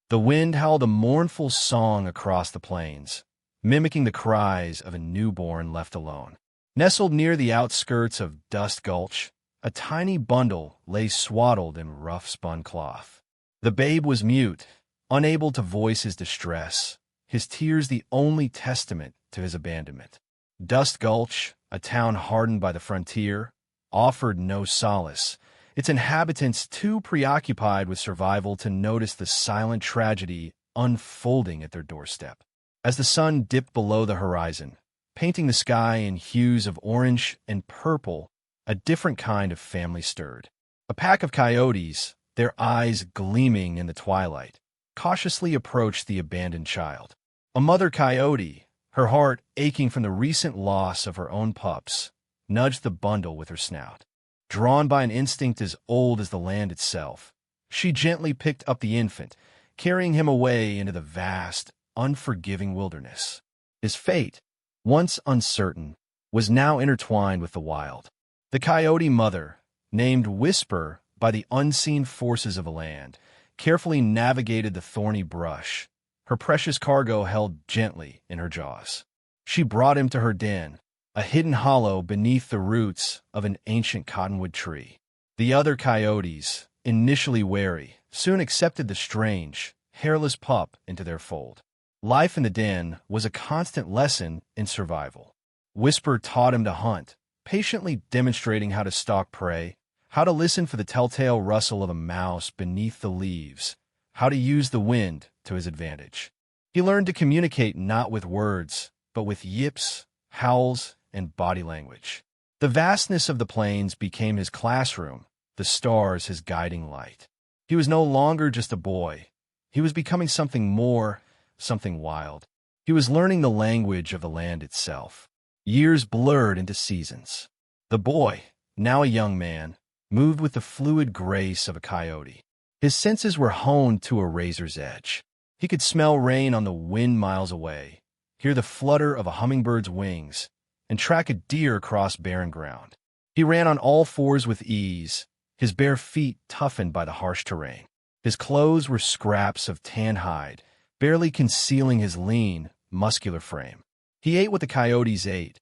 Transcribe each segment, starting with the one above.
The wind howled a mournful song across the plains, mimicking the cries of a newborn left alone. Nestled near the outskirts of Dust Gulch, a tiny bundle lay swaddled in rough-spun cloth. The babe was mute, unable to voice his distress, his tears the only testament to his abandonment. Dust Gulch, a town hardened by the frontier, offered no solace, its inhabitants too preoccupied with survival to notice the silent tragedy unfolding at their doorstep. As the sun dipped below the horizon, painting the sky in hues of orange and purple, a different kind of family stirred. A pack of coyotes, their eyes gleaming in the twilight, cautiously approached the abandoned child. A mother coyote, her heart aching from the recent loss of her own pups, nudged the bundle with her snout. Drawn by an instinct as old as the land itself, she gently picked up the infant, carrying him away into the vast, unforgiving wilderness. His fate, once uncertain, was now intertwined with the wild. The coyote mother, named Whisper by the unseen forces of the land, carefully navigated the thorny brush, her precious cargo held gently in her jaws. She brought him to her den, a hidden hollow beneath the roots of an ancient cottonwood tree. The other coyotes, initially wary, soon accepted the strange, hairless pup into their fold. Life in the den was a constant lesson in survival. Whisper taught him to hunt, patiently demonstrating how to stalk prey, how to listen for the telltale rustle of a mouse beneath the leaves, how to use the wind to his advantage. He learned to communicate not with words, but with yips, howls, and body language. The vastness of the plains became his classroom, the stars his guiding light. He was no longer just a boy. He was becoming something more, something wild. He was learning the language of the land itself. Years blurred into seasons. The boy, now a young man, moved with the fluid grace of a coyote. His senses were honed to a razor's edge. He could smell rain on the wind miles away, hear the flutter of a hummingbird's wings, and track a deer across barren ground. He ran on all fours with ease, his bare feet toughened by the harsh terrain. His clothes were scraps of tan hide, barely concealing his lean, muscular frame. He ate what the coyotes ate: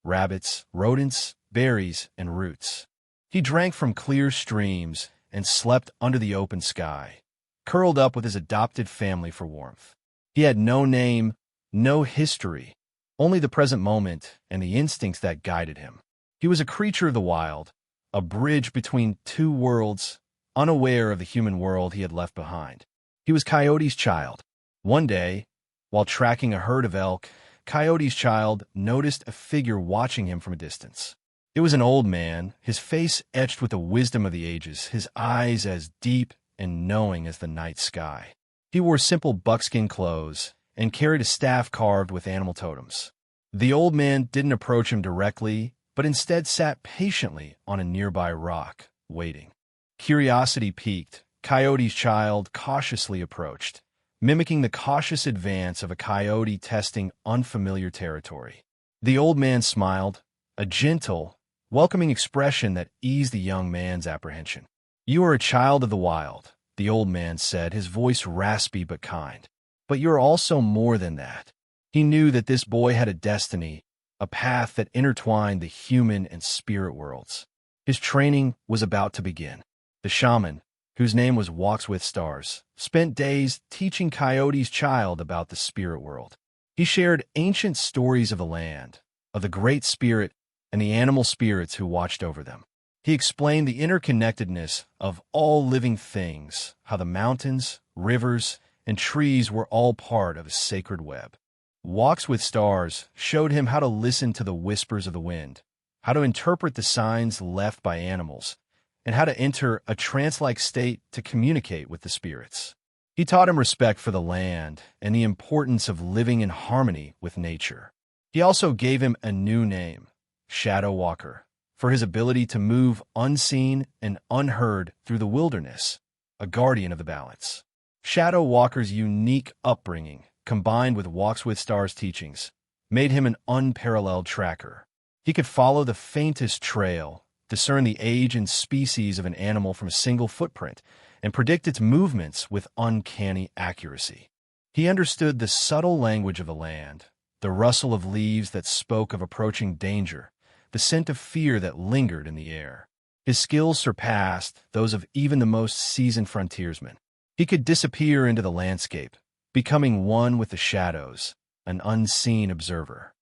rabbits, rodents, berries, and roots. He drank from clear streams and slept under the open sky, curled up with his adopted family for warmth. He had no name, no history, only the present moment and the instincts that guided him. He was a creature of the wild, a bridge between two worlds, unaware of the human world he had left behind. He was Coyote's child. One day, while tracking a herd of elk, Coyote's child noticed a figure watching him from a distance. It was an old man, his face etched with the wisdom of the ages, his eyes as deep and knowing as the night sky. He wore simple buckskin clothes and carried a staff carved with animal totems. The old man didn't approach him directly, but instead sat patiently on a nearby rock, waiting. Curiosity piqued, Coyote's child cautiously approached, mimicking the cautious advance of a coyote testing unfamiliar territory. The old man smiled, a gentle, welcoming expression that eased the young man's apprehension. "You are a child of the wild," the old man said, his voice raspy but kind. "But you are also more than that." He knew that this boy had a destiny, a path that intertwined the human and spirit worlds. His training was about to begin. The shaman, whose name was Walks with Stars, spent days teaching Coyote's child about the spirit world. He shared ancient stories of the land, of the Great Spirit and the animal spirits who watched over them. He explained the interconnectedness of all living things, how the mountains, rivers, and trees were all part of a sacred web. Walks with Stars showed him how to listen to the whispers of the wind, how to interpret the signs left by animals, and how to enter a trance-like state to communicate with the spirits. He taught him respect for the land and the importance of living in harmony with nature. He also gave him a new name, Shadow Walker, for his ability to move unseen and unheard through the wilderness, a guardian of the balance. Shadow Walker's unique upbringing, combined with Walks with Stars' teachings, made him an unparalleled tracker. He could follow the faintest trail, discern the age and species of an animal from a single footprint, and predict its movements with uncanny accuracy. He understood the subtle language of the land, the rustle of leaves that spoke of approaching danger, the scent of fear that lingered in the air. His skills surpassed those of even the most seasoned frontiersman. He could disappear into the landscape, becoming one with the shadows, an unseen observer.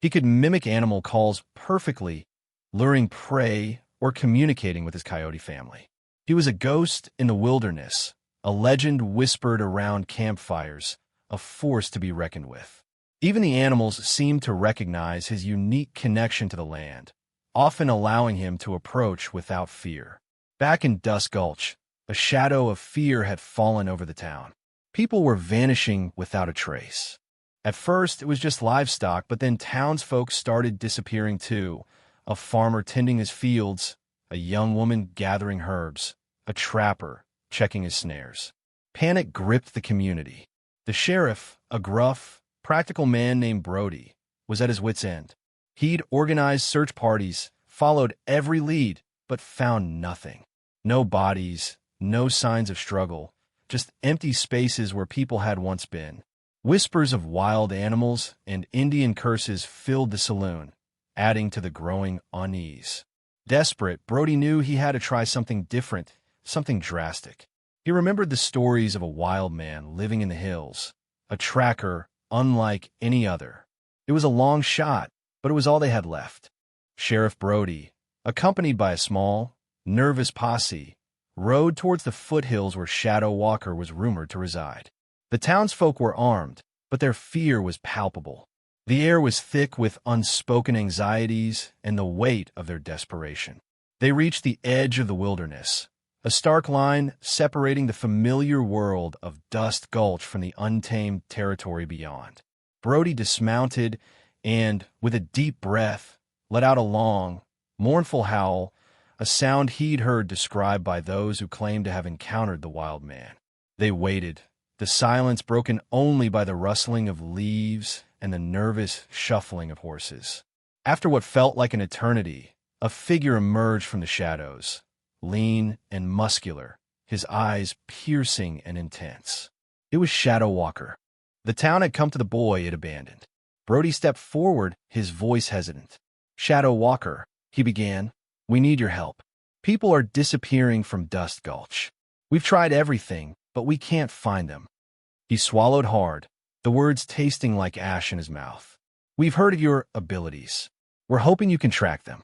He could mimic animal calls perfectly, luring prey or communicating with his coyote family. He was a ghost in the wilderness, a legend whispered around campfires, a force to be reckoned with. Even the animals seemed to recognize his unique connection to the land, often allowing him to approach without fear. Back in Dust Gulch, a shadow of fear had fallen over the town. People were vanishing without a trace. At first, it was just livestock, but then townsfolk started disappearing too. A farmer tending his fields, a young woman gathering herbs, a trapper checking his snares. Panic gripped the community. The sheriff, a gruff, practical man named Brody, was at his wit's end. He'd organized search parties, followed every lead, but found nothing. No bodies, no signs of struggle, just empty spaces where people had once been. Whispers of wild animals and Indian curses filled the saloon, adding to the growing unease. Desperate, Brody knew he had to try something different, something drastic. He remembered the stories of a wild man living in the hills, a tracker unlike any other. It was a long shot, but it was all they had left. Sheriff Brody, accompanied by a small, nervous posse, rode towards the foothills where Shadow Walker was rumored to reside. The townsfolk were armed, but their fear was palpable. The air was thick with unspoken anxieties and the weight of their desperation. They reached the edge of the wilderness, a stark line separating the familiar world of Dust Gulch from the untamed territory beyond. Brody dismounted and, with a deep breath, let out a long, mournful howl, a sound he'd heard described by those who claimed to have encountered the wild man. They waited, the silence broken only by the rustling of leaves and the nervous shuffling of horses. After what felt like an eternity, a figure emerged from the shadows, lean and muscular, his eyes piercing and intense. It was Shadow Walker. The town had come to the boy it abandoned. Brody stepped forward, his voice hesitant. "Shadow Walker," he began, "we need your help. People are disappearing from Dust Gulch. We've tried everything, but we can't find them." He swallowed hard, the words tasting like ash in his mouth. "We've heard of your abilities. We're hoping you can track them."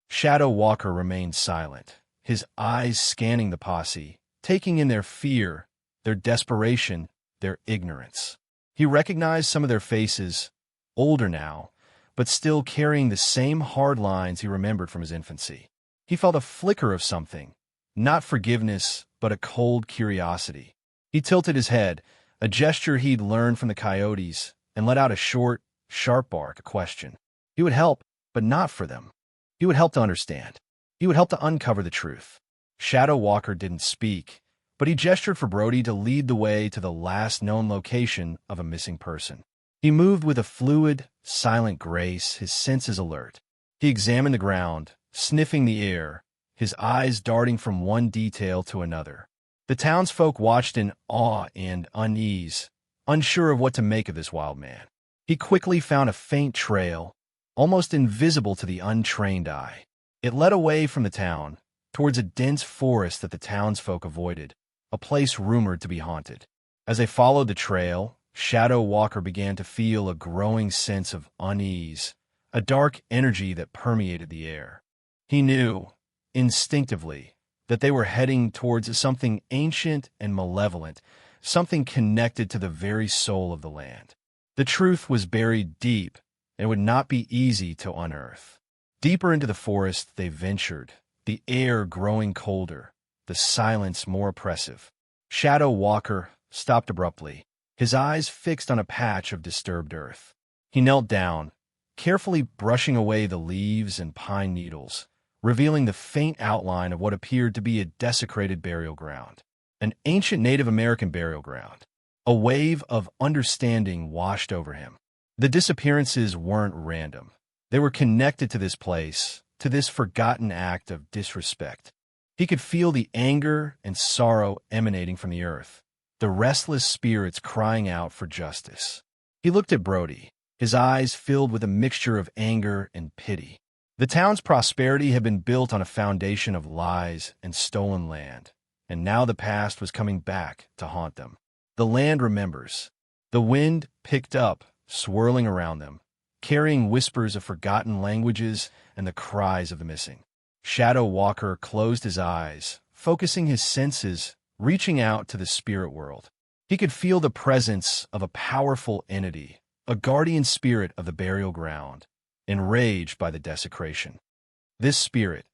Shadow Walker remained silent, his eyes scanning the posse, taking in their fear, their desperation, their ignorance. He recognized some of their faces, older now, but still carrying the same hard lines he remembered from his infancy. He felt a flicker of something, not forgiveness, but a cold curiosity. He tilted his head, a gesture he'd learned from the Coyotes, and let out a short, sharp bark, a question. He would help, but not for them. He would help to understand. He would help to uncover the truth. Shadow Walker didn't speak, but he gestured for Brody to lead the way to the last known location of a missing person. He moved with a fluid, silent grace, his senses alert. He examined the ground, sniffing the air, his eyes darting from one detail to another. The townsfolk watched in awe and unease, unsure of what to make of this wild man. He quickly found a faint trail, almost invisible to the untrained eye. It led away from the town, towards a dense forest that the townsfolk avoided, a place rumored to be haunted. As they followed the trail, Shadow Walker began to feel a growing sense of unease, a dark energy that permeated the air. He knew, instinctively, that they were heading towards something ancient and malevolent, something connected to the very soul of the land. The truth was buried deep and would not be easy to unearth. Deeper into the forest they ventured, the air growing colder, the silence more oppressive. Shadow Walker stopped abruptly, his eyes fixed on a patch of disturbed earth. He knelt down, carefully brushing away the leaves and pine needles, revealing the faint outline of what appeared to be a desecrated burial ground, an ancient Native American burial ground. A wave of understanding washed over him. The disappearances weren't random. They were connected to this place, to this forgotten act of disrespect. He could feel the anger and sorrow emanating from the earth, the restless spirits crying out for justice. He looked at Brody, his eyes filled with a mixture of anger and pity. The town's prosperity had been built on a foundation of lies and stolen land, and now the past was coming back to haunt them. The land remembers. The wind picked up, swirling around them, carrying whispers of forgotten languages and the cries of the missing. Shadow Walker closed his eyes, focusing his senses, reaching out to the spirit world. He could feel the presence of a powerful entity, a guardian spirit of the burial ground, enraged by the desecration. This spirit,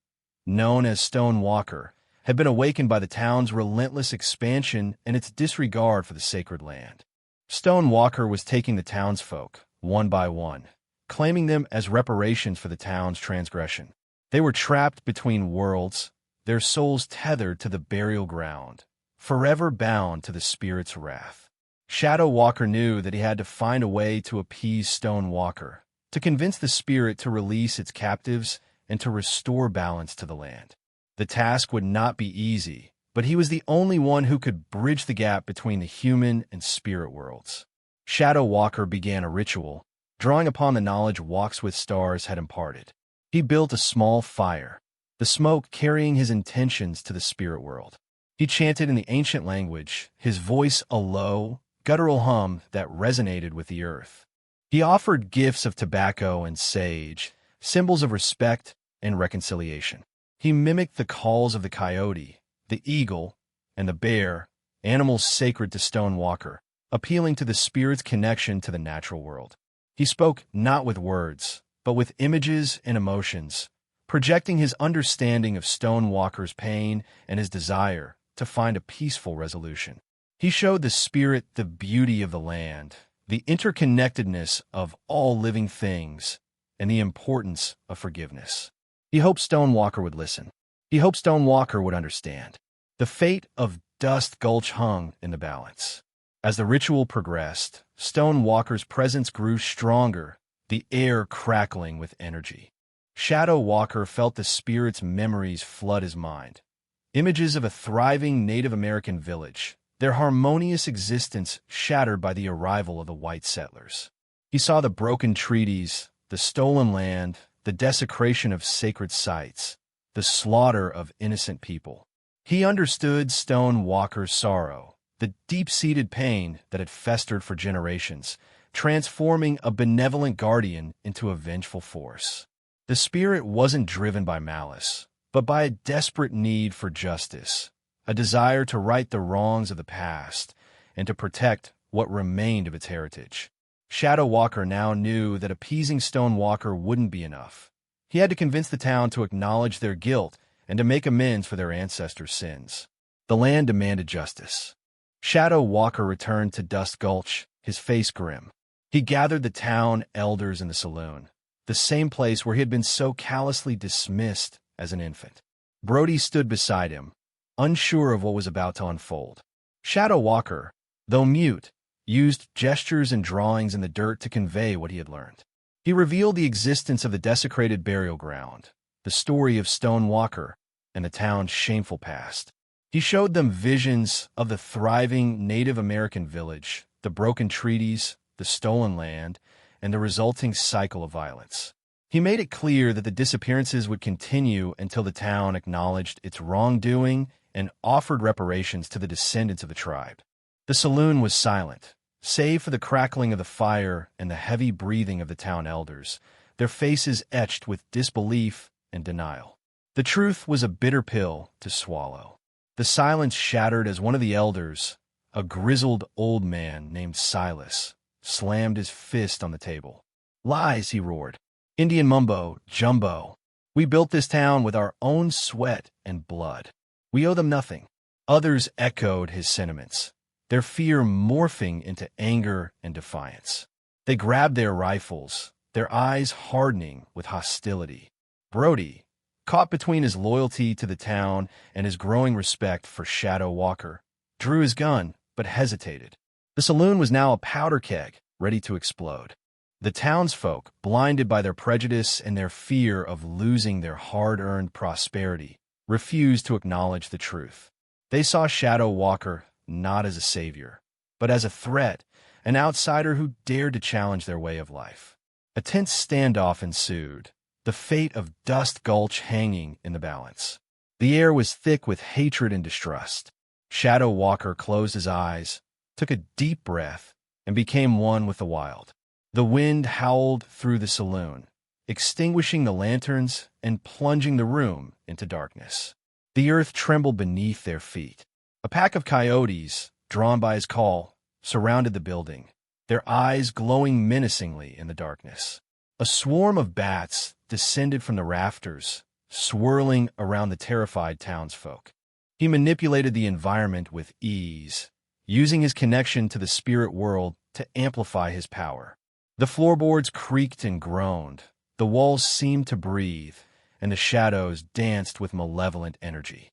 known as Stone Walker, had been awakened by the town's relentless expansion and its disregard for the sacred land. Stone Walker was taking the townsfolk, one by one, claiming them as reparations for the town's transgression. They were trapped between worlds, their souls tethered to the burial ground, forever bound to the spirit's wrath. Shadow Walker knew that he had to find a way to appease Stone Walker, to convince the spirit to release its captives and to restore balance to the land. The task would not be easy, but he was the only one who could bridge the gap between the human and spirit worlds. Shadow Walker began a ritual, drawing upon the knowledge Walks with Stars had imparted. He built a small fire, the smoke carrying his intentions to the spirit world. He chanted in the ancient language, his voice a low, guttural hum that resonated with the earth. He offered gifts of tobacco and sage, symbols of respect and reconciliation. He mimicked the calls of the coyote, the eagle, and the bear, animals sacred to Stone Walker, appealing to the spirit's connection to the natural world. He spoke not with words, but with images and emotions, projecting his understanding of Stone Walker's pain and his desire to find a peaceful resolution. He showed the spirit the beauty of the land, the interconnectedness of all living things, and the importance of forgiveness. He hoped Stone Walker would listen. He hoped Stone Walker would understand. The fate of Dust Gulch hung in the balance. As the ritual progressed, Stone Walker's presence grew stronger, the air crackling with energy. Shadow Walker felt the spirit's memories flood his mind. Images of a thriving Native American village, their harmonious existence shattered by the arrival of the white settlers. He saw the broken treaties, the stolen land, the desecration of sacred sites, the slaughter of innocent people. He understood Stone Walker's sorrow, the deep-seated pain that had festered for generations, transforming a benevolent guardian into a vengeful force. The spirit wasn't driven by malice, but by a desperate need for justice, a desire to right the wrongs of the past and to protect what remained of its heritage. Shadow Walker now knew that appeasing Stone Walker wouldn't be enough. He had to convince the town to acknowledge their guilt and to make amends for their ancestors' sins. The land demanded justice. Shadow Walker returned to Dust Gulch, his face grim. He gathered the town elders in the saloon, the same place where he had been so callously dismissed as an infant. Brody stood beside him, unsure of what was about to unfold. Shadow Walker, though mute, used gestures and drawings in the dirt to convey what he had learned. He revealed the existence of the desecrated burial ground, the story of Stone Walker, and the town's shameful past. He showed them visions of the thriving Native American village, the broken treaties, the stolen land, and the resulting cycle of violence. He made it clear that the disappearances would continue until the town acknowledged its wrongdoing and offered reparations to the descendants of the tribe. The saloon was silent, save for the crackling of the fire and the heavy breathing of the town elders, their faces etched with disbelief and denial. The truth was a bitter pill to swallow. The silence shattered as one of the elders, a grizzled old man named Silas, slammed his fist on the table. "Lies," he roared. "Indian mumbo, jumbo. We built this town with our own sweat and blood. We owe them nothing." Others echoed his sentiments, their fear morphing into anger and defiance. They grabbed their rifles, their eyes hardening with hostility. Brody, caught between his loyalty to the town and his growing respect for Shadow Walker, drew his gun but hesitated. The saloon was now a powder keg, ready to explode. The townsfolk, blinded by their prejudice and their fear of losing their hard-earned prosperity, refused to acknowledge the truth. They saw Shadow Walker not as a savior, but as a threat, an outsider who dared to challenge their way of life. A tense standoff ensued, the fate of Dust Gulch hanging in the balance. The air was thick with hatred and distrust. Shadow Walker closed his eyes, took a deep breath, and became one with the wild. The wind howled through the saloon, extinguishing the lanterns and plunging the room into darkness. The earth trembled beneath their feet. A pack of coyotes, drawn by his call, surrounded the building, their eyes glowing menacingly in the darkness. A swarm of bats descended from the rafters, swirling around the terrified townsfolk. He manipulated the environment with ease, using his connection to the spirit world to amplify his power. The floorboards creaked and groaned, the walls seemed to breathe, and the shadows danced with malevolent energy.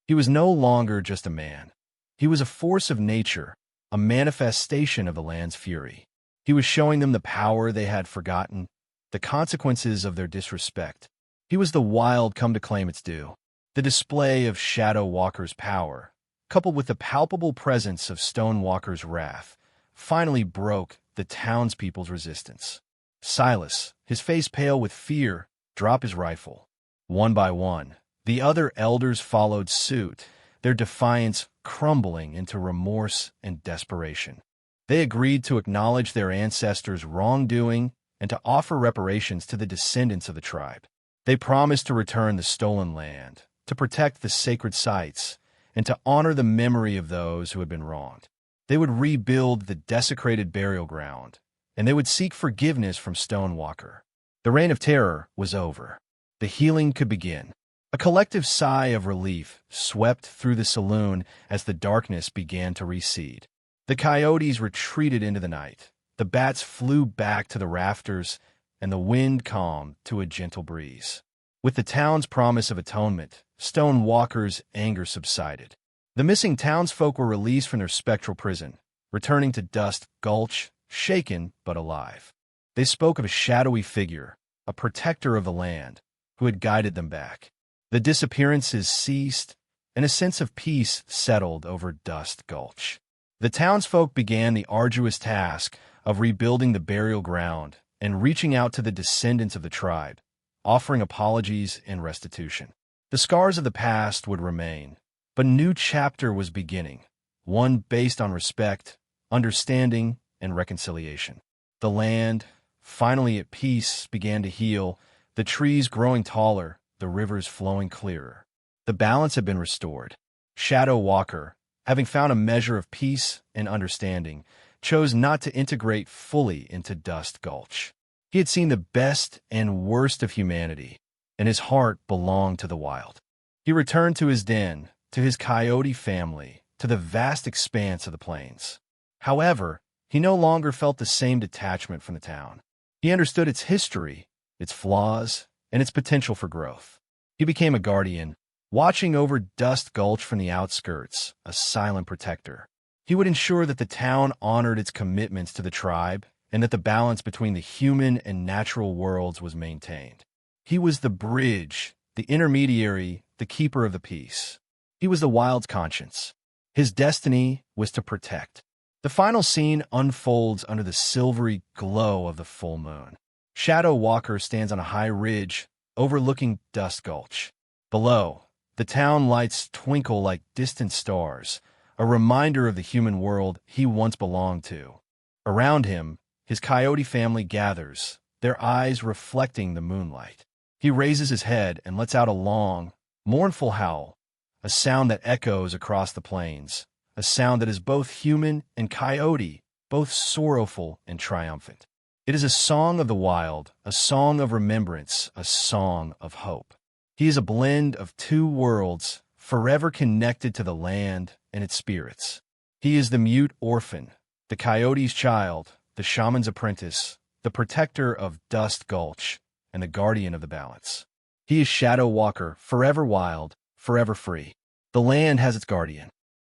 He was no longer just a man. He was a force of nature, a manifestation of the land's fury. He was showing them the power they had forgotten, the consequences of their disrespect. He was the wild come to claim its due. The display of Shadow Walker's power, coupled with the palpable presence of Stone Walker's wrath, finally broke the townspeople's resistance. Silas, his face pale with fear, dropped his rifle. One by one, the other elders followed suit, their defiance crumbling into remorse and desperation. They agreed to acknowledge their ancestors' wrongdoing and to offer reparations to the descendants of the tribe. They promised to return the stolen land, to protect the sacred sites, and to honor the memory of those who had been wronged. They would rebuild the desecrated burial ground, and they would seek forgiveness from Stone Walker. The reign of terror was over. The healing could begin. A collective sigh of relief swept through the saloon as the darkness began to recede. The coyotes retreated into the night. The bats flew back to the rafters, and the wind calmed to a gentle breeze. With the town's promise of atonement, Stone Walker's anger subsided. The missing townsfolk were released from their spectral prison, returning to Dust Gulch, shaken but alive. They spoke of a shadowy figure, a protector of the land, who had guided them back. The disappearances ceased, and a sense of peace settled over Dust Gulch. The townsfolk began the arduous task of rebuilding the burial ground and reaching out to the descendants of the tribe, offering apologies and restitution. The scars of the past would remain, but a new chapter was beginning, one based on respect, understanding, and reconciliation. The land, finally at peace, began to heal, the trees growing taller, the rivers flowing clearer. The balance had been restored. Shadow Walker, having found a measure of peace and understanding, chose not to integrate fully into Dust Gulch. He had seen the best and worst of humanity, and his heart belonged to the wild. He returned to his den, to his coyote family, to the vast expanse of the plains. However, he no longer felt the same detachment from the town. He understood its history, its flaws, and its potential for growth. He became a guardian, watching over Dust Gulch from the outskirts, a silent protector. He would ensure that the town honored its commitments to the tribe and that the balance between the human and natural worlds was maintained. He was the bridge, the intermediary, the keeper of the peace. He was the wild's conscience. His destiny was to protect. The final scene unfolds under the silvery glow of the full moon. Shadow Walker stands on a high ridge overlooking Dust Gulch. Below, the town lights twinkle like distant stars, a reminder of the human world he once belonged to. Around him, his coyote family gathers, their eyes reflecting the moonlight. He raises his head and lets out a long, mournful howl, a sound that echoes across the plains, a sound that is both human and coyote, both sorrowful and triumphant. It is a song of the wild, a song of remembrance, a song of hope. He is a blend of two worlds, forever connected to the land and its spirits. He is the mute orphan, the coyote's child, the shaman's apprentice, the protector of Dust Gulch, and the guardian of the balance. He is Shadow Walker, forever wild, forever free. The land has its guardian.